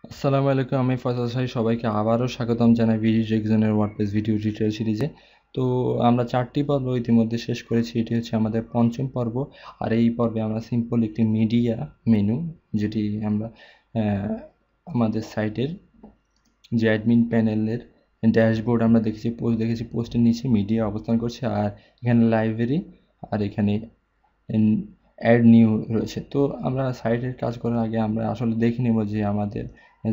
আসসালামু আলাইকুম, আমি ফয়সাল সাহি। সবাইকে আবারও স্বাগতম জানাই ভিডিও রেক্সনের ওয়ার্ডপ্রেস ভিডিও টিউটোরিয়াল সিরিজে। তো আমরা 4টি পর্ব ইতিমধ্যে শেষ করেছি। এটি হচ্ছে আমাদের পঞ্চম পর্ব। আর এই পর্বে আমরা সিম্পল একটি মিডিয়া মেনু, যেটি আমরা আমাদের সাইটের যে অ্যাডমিন প্যানেলের ড্যাশবোর্ড আমরা দেখেছি পোস্টের নিচে মিডিয়া অবস্থান করছে, আর এখানে লাইব্রেরি, আর এখানে অ্যাড নিউ রয়েছে। তো আমরা সাইটের কাজ করার আগে আমরা আসলে দেখে নেব যে আমাদের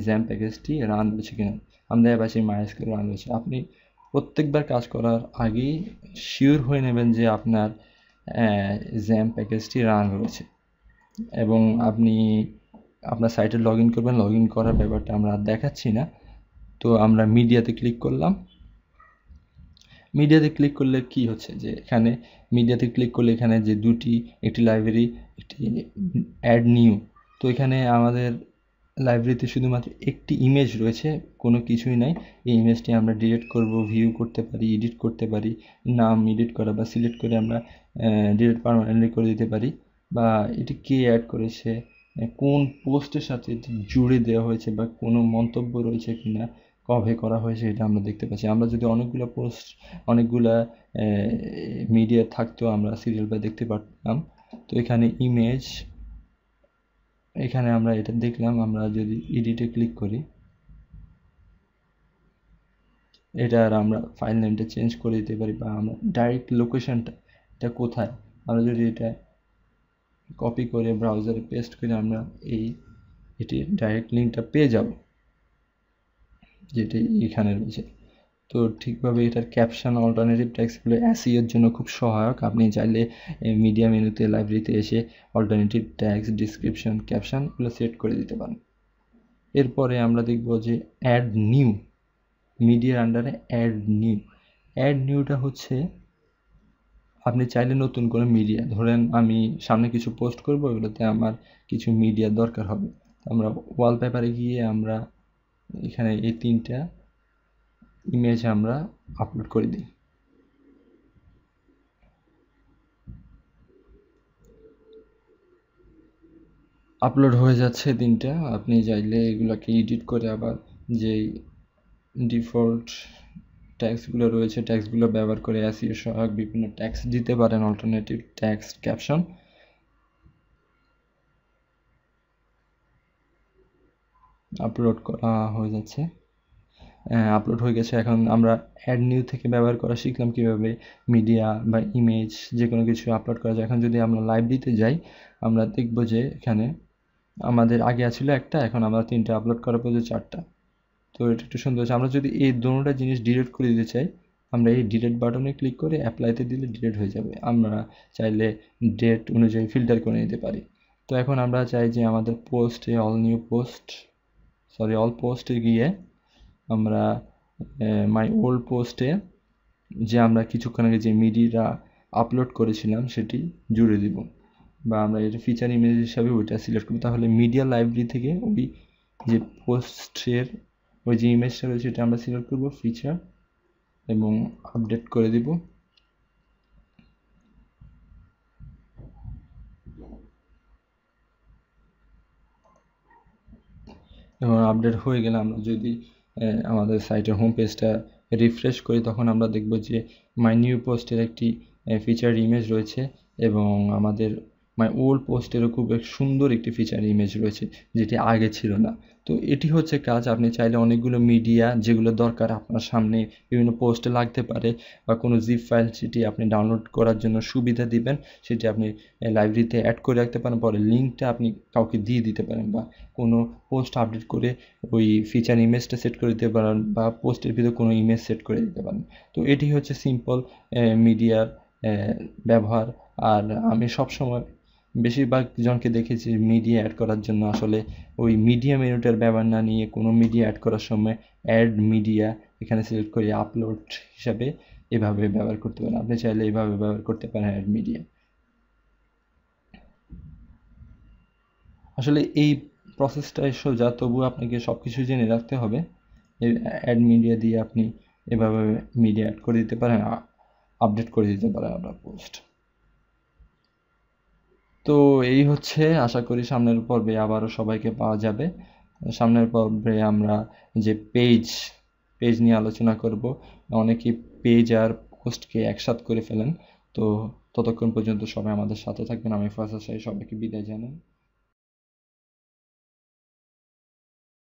জ্যাম প্যাকেজটি রান রয়েছে কিনা। আমাদের অ্যাপাচি মাইস্কেল রান রয়েছে। আপনি প্রত্যেকবার কাজ করার আগেই শিওর হয়ে নেবেন যে আপনার জ্যাম প্যাকেজটি রান রয়েছে, এবং আপনি আপনার সাইটে লগ ইন করবেন। লগ ইন করার ব্যাপারটা আমরা আর দেখাচ্ছি না। তো আমরা মিডিয়াতে ক্লিক করলাম। মিডিয়াতে ক্লিক করলে কি হচ্ছে যে এখানে মিডিয়াতে ক্লিক করলে এখানে যে দুটি, একটি লাইব্রেরি, একটি অ্যাড নিউ। তো এখানে আমাদের লাইব্রেরিতে শুধুমাত্র একটি ইমেজ রয়েছে, কোনো কিছুই নাই। এই ইমেজটি আমরা ডিলিট করব, ভিউ করতে পারি, এডিট করতে পারি, নাম এডিট করা বা সিলেক্ট করে আমরা ডিলিট পারমানেন্টলি করে দিতে পারি, বা এটি কে অ্যাড করেছে, কোন পোস্টের সাথে এটি জুড়ে দেওয়া হয়েছে, বা কোনো মন্তব্য রয়েছে কিনা, কবে করা হয়েছে, এটা আমরা দেখতে পাচ্ছি। আমরা যদি অনেকগুলা মিডিয়া থাকতো, আমরা সিরিয়াল বাই দেখতে পারতাম। তো এখানে ইমেজ, এখানে আমরা এটা দেখলাম। আমরা যদি এডিটে ক্লিক করি, এটার আমরা ফাইল নেমটা চেঞ্জ করে দিতে পারি, বা আমরা ডাইরেক্ট লোকেশনটা এটা কোথায়, আমরা যদি এটা কপি করে ব্রাউজারে পেস্ট করে আমরা এটির ডাইরেক্ট লিঙ্কটা পেয়ে যাব, যেটি এখানে রয়েছে। তো ঠিকভাবে এটার ক্যাপশন, অল্টারনেটিভ ট্যাক্সগুলো এর জন্য খুব সহায়ক। আপনি চাইলে মিডিয়া মেনুতে, লাইব্রেরিতে এসে অল্টারনেটিভ ট্যাক্স, ডিসক্রিপশন, ক্যাপশনগুলো সেট করে দিতে পারেন। এরপরে আমরা দেখব যে অ্যাড নিউ, মিডিয়ার আন্ডারে অ্যাড নিউটা হচ্ছে আপনি চাইলে নতুন করে মিডিয়া, ধরেন আমি সামনে কিছু পোস্ট করব, এগুলোতে আমার কিছু মিডিয়া দরকার হবে। আমরা ওয়ালপেপারে গিয়ে আমরা এখানে এই 3টা ইমেজ আমরা আপলোড করে দিই। আপলোড হয়ে যাচ্ছে 3টা। আপনি চাইলে এগুলোকে এডিট করে আবার যেই ডিফল্ট ট্যাক্সগুলো রয়েছে, ট্যাক্সগুলো ব্যবহার করে এসইও সহায়ক বিভিন্ন ট্যাক্স দিতে পারেন, অল্টারনেটিভ ট্যাক্স, ক্যাপশন। আপলোড করা হয়ে যাচ্ছে, আপলোড হয়ে গেছে। এখন আমরা অ্যাড নিউ থেকে ব্যবহার করা শিখলাম কীভাবে মিডিয়া বা ইমেজ যে কোনো কিছু আপলোড করা যায়। এখন যদি আমরা লাইব্রেরিতে যাই, আমরা দেখব যে এখানে আমাদের আগে ছিল একটা, এখন আমরা 3টা আপলোড করার পর 4টা। তো এটা একটু সুন্দর হচ্ছে। আমরা যদি এই দুটোটা জিনিস ডিলিট করে দিতে চাই, আমরা এই ডিলিট বাটনে ক্লিক করে অ্যাপ্লাইতে দিলে ডিলিট হয়ে যাবে। আমরা চাইলে ডেট অনুযায়ী ফিল্টার করে নিতে পারি। তো এখন আমরা চাই যে আমাদের পোস্টে অল পোস্টে গিয়ে আমরা মাই ওল্ড পোস্টে যে আমরা কিছুক্ষণ আগে যে মিডিয়াটা আপলোড করেছিলাম সেটি জুড়ে দিব, বা আমরা এটা ফিচার ইমেজ হিসাবে ওইটা সিলেক্ট করব। তাহলে মিডিয়া লাইব্রেরি থেকে ওই যে পোস্টের ওই যে ইমেজটা রয়েছে এটা আমরা সিলেক্ট করব, ফিচার, এবং আপডেট করে দিব। এবং আপডেট হয়ে গেলে আমরা যদি আমাদের সাইটের হোম পেজটা রিফ্রেশ করি, তখন আমরা দেখব যে মাই নিউ পোস্টের একটি ফিচার ইমেজ রয়েছে, এবং আমাদের মাই ওল্ড পোস্টেরও খুব সুন্দর একটি ফিচার ইমেজ রয়েছে, যেটি আগে ছিল না। তো এটি হচ্ছে কাজ। আপনি চাইলে অনেকগুলো মিডিয়া যেগুলো দরকার আপনার সামনে বিভিন্ন পোস্টে লাগতে পারে, বা কোনো জিপ ফাইল সেটি আপনি ডাউনলোড করার জন্য সুবিধা দিবেন, সেটি আপনি লাইব্রেরিতে অ্যাড করে রাখতে পারেন। পরে লিঙ্কটা আপনি কাউকে দিয়ে দিতে পারেন, বা কোনো পোস্ট আপডেট করে ওই ফিচার ইমেজটা সেট করে দিতে পারেন, বা পোস্টের ভিতরে কোনো ইমেজ সেট করে দিতে পারেন। তো এটি হচ্ছে সিম্পল মিডিয়ার ব্যবহার। আর আমি সবসময় বেশিরভাগ জনকে দেখেছি মিডিয়া অ্যাড করার জন্য আসলে ওই মিডিয়া মেনুটার ব্যবহার না নিয়ে কোনো মিডিয়া অ্যাড করার সময় অ্যাড মিডিয়া এখানে সিলেক্ট করে আপলোড হিসাবে এভাবে ব্যবহার করতে পারেন। আপনি চাইলে এভাবে ব্যবহার করতে পারেন অ্যাড মিডিয়া। আসলে এই প্রসেসটা সোজা, তবুও আপনাকে সব কিছু জেনে রাখতে হবে। অ্যাড মিডিয়া দিয়ে আপনি এভাবে মিডিয়া অ্যাড করে দিতে পারেন, আপডেট করে দিতে পারেন আপনার পোস্ট। তো এই হচ্ছে, আশা করি সামনের পর্বে আবারও সবাইকে পাওয়া যাবে। সামনের পর্বে আমরা যে পেজ নিয়ে আলোচনা করব। অনেকেই পেজ আর পোস্টকে একসাথ করে ফেলেন। তো ততক্ষণ পর্যন্ত সবাই আমাদের সাথে থাকবেন। আমি ফয়সাল শাহী সবাইকে বিদায় জানাই।